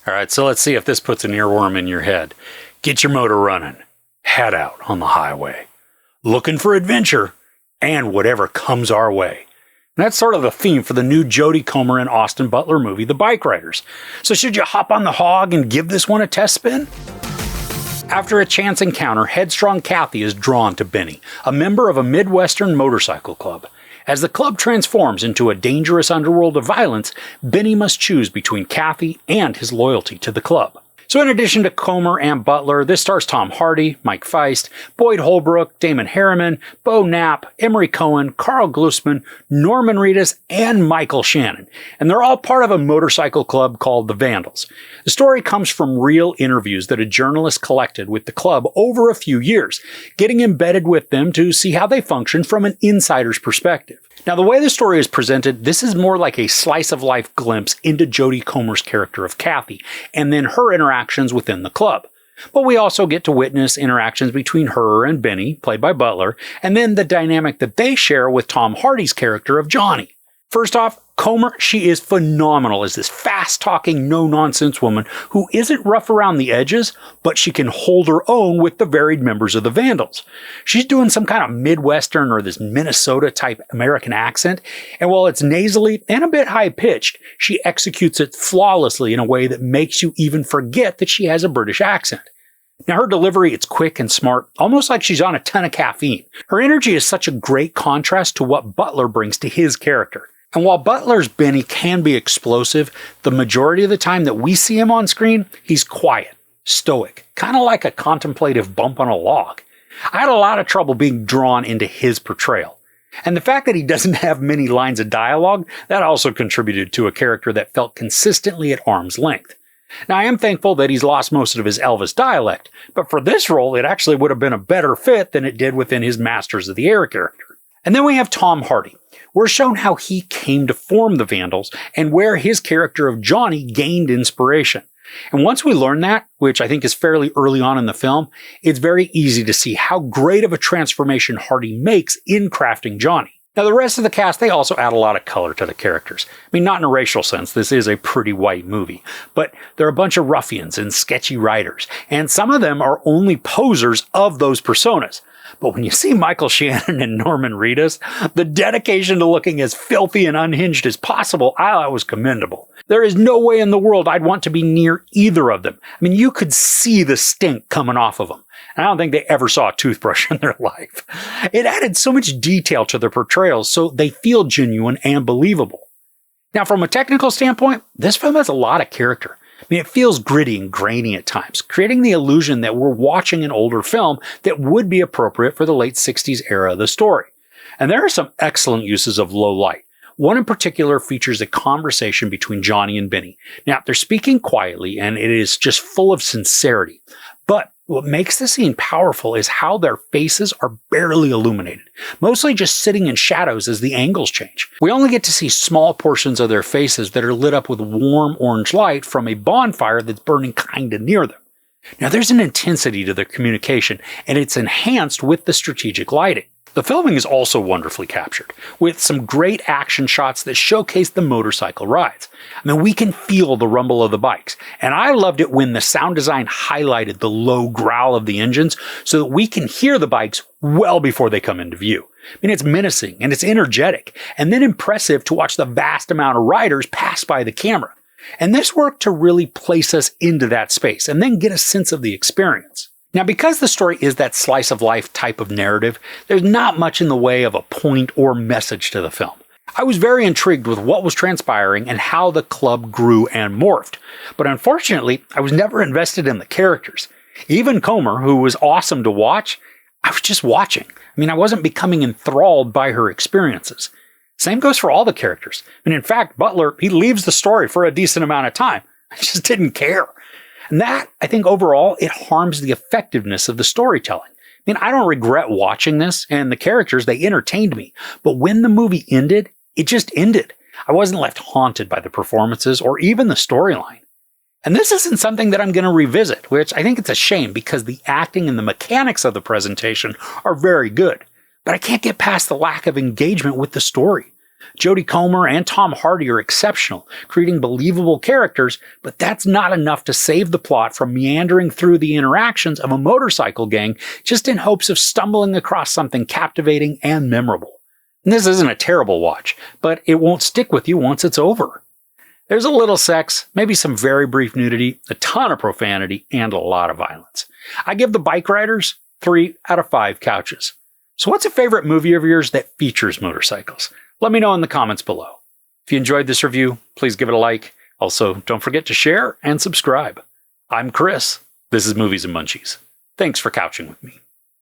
All right, so let's see if this puts an earworm in your head. Get your motor running. Head out on the highway. Looking for adventure and whatever comes our way. And that's sort of the theme for the new Jodie Comer and Austin Butler movie, The Bikeriders. So should you hop on the hog and give this one a test spin? After a chance encounter, headstrong Kathy is drawn to Benny, a member of a Midwestern motorcycle club. As the club transforms into a dangerous underworld of violence, Benny must choose between Kathy and his loyalty to the club. So in addition to Comer and Butler, this stars Tom Hardy, Mike Faist, Boyd Holbrook, Damon Harriman, Beau Knapp, Emory Cohen, Karl Glusman, Norman Reedus, and Michael Shannon. And they're all part of a motorcycle club called the Vandals. The story comes from real interviews that a journalist collected with the club over a few years, getting embedded with them to see how they function from an insider's perspective. Now, the way the story is presented, this is more like a slice-of-life glimpse into Jodie Comer's character of Kathy, and then her interactions within the club. But we also get to witness interactions between her and Benny, played by Butler, and then the dynamic that they share with Tom Hardy's character of Johnny. First off, Comer, she is phenomenal as this fast-talking, no-nonsense woman who isn't rough around the edges, but she can hold her own with the varied members of the Vandals. She's doing some kind of Midwestern or this Minnesota-type American accent, and while it's nasally and a bit high-pitched, she executes it flawlessly in a way that makes you even forget that she has a British accent. Now, her delivery, it's quick and smart, almost like she's on a ton of caffeine. Her energy is such a great contrast to what Butler brings to his character. And while Butler's Benny can be explosive, the majority of the time that we see him on screen, he's quiet, stoic, kind of like a contemplative bump on a log. I had a lot of trouble being drawn into his portrayal. And the fact that he doesn't have many lines of dialogue, that also contributed to a character that felt consistently at arm's length. Now, I am thankful that he's lost most of his Elvis dialect, but for this role, it actually would have been a better fit than it did within his Masters of the Air character. And then we have Tom Hardy. We're shown how he came to form the Vandals and where his character of Johnny gained inspiration. And once we learn that, which I think is fairly early on in the film, it's very easy to see how great of a transformation Hardy makes in crafting Johnny. Now, the rest of the cast, they also add a lot of color to the characters. I mean, not in a racial sense, this is a pretty white movie, but they're a bunch of ruffians and sketchy writers, and some of them are only posers of those personas. But when you see Michael Shannon and Norman Reedus, the dedication to looking as filthy and unhinged as possible, I thought was commendable. There is no way in the world I'd want to be near either of them. I mean, you could see the stink coming off of them. And I don't think they ever saw a toothbrush in their life. It added so much detail to their portrayals so they feel genuine and believable. Now, from a technical standpoint, this film has a lot of character. I mean, it feels gritty and grainy at times, creating the illusion that we're watching an older film that would be appropriate for the late 60s era of the story. And there are some excellent uses of low light. One in particular features a conversation between Johnny and Benny. Now, they're speaking quietly, and it is just full of sincerity. But what makes the scene powerful is how their faces are barely illuminated, mostly just sitting in shadows as the angles change. We only get to see small portions of their faces that are lit up with warm orange light from a bonfire that's burning kinda near them. Now, there's an intensity to their communication, and it's enhanced with the strategic lighting. The filming is also wonderfully captured, with some great action shots that showcase the motorcycle rides. I mean, we can feel the rumble of the bikes, and I loved it when the sound design highlighted the low growl of the engines so that we can hear the bikes well before they come into view. I mean, it's menacing and it's energetic, and then impressive to watch the vast amount of riders pass by the camera. And this worked to really place us into that space and then get a sense of the experience. Now, because the story is that slice-of-life type of narrative, there's not much in the way of a point or message to the film. I was very intrigued with what was transpiring and how the club grew and morphed. But unfortunately, I was never invested in the characters. Even Comer, who was awesome to watch, I was just watching. I mean, I wasn't becoming enthralled by her experiences. Same goes for all the characters. And in fact, Butler, he leaves the story for a decent amount of time. I just didn't care. And that, I think overall, it harms the effectiveness of the storytelling. I mean, I don't regret watching this, and the characters, they entertained me. But when the movie ended, it just ended. I wasn't left haunted by the performances or even the storyline. And this isn't something that I'm going to revisit, which I think it's a shame because the acting and the mechanics of the presentation are very good. But I can't get past the lack of engagement with the story. Jodie Comer and Tom Hardy are exceptional, creating believable characters, but that's not enough to save the plot from meandering through the interactions of a motorcycle gang just in hopes of stumbling across something captivating and memorable. And this isn't a terrible watch, but it won't stick with you once it's over. There's a little sex, maybe some very brief nudity, a ton of profanity, and a lot of violence. I give the Bikeriders 3 out of 5 couches. So what's a favorite movie of yours that features motorcycles? Let me know in the comments below. If you enjoyed this review, please give it a like. Also, don't forget to share and subscribe. I'm Chris. This is Movies and Munchies. Thanks for couching with me.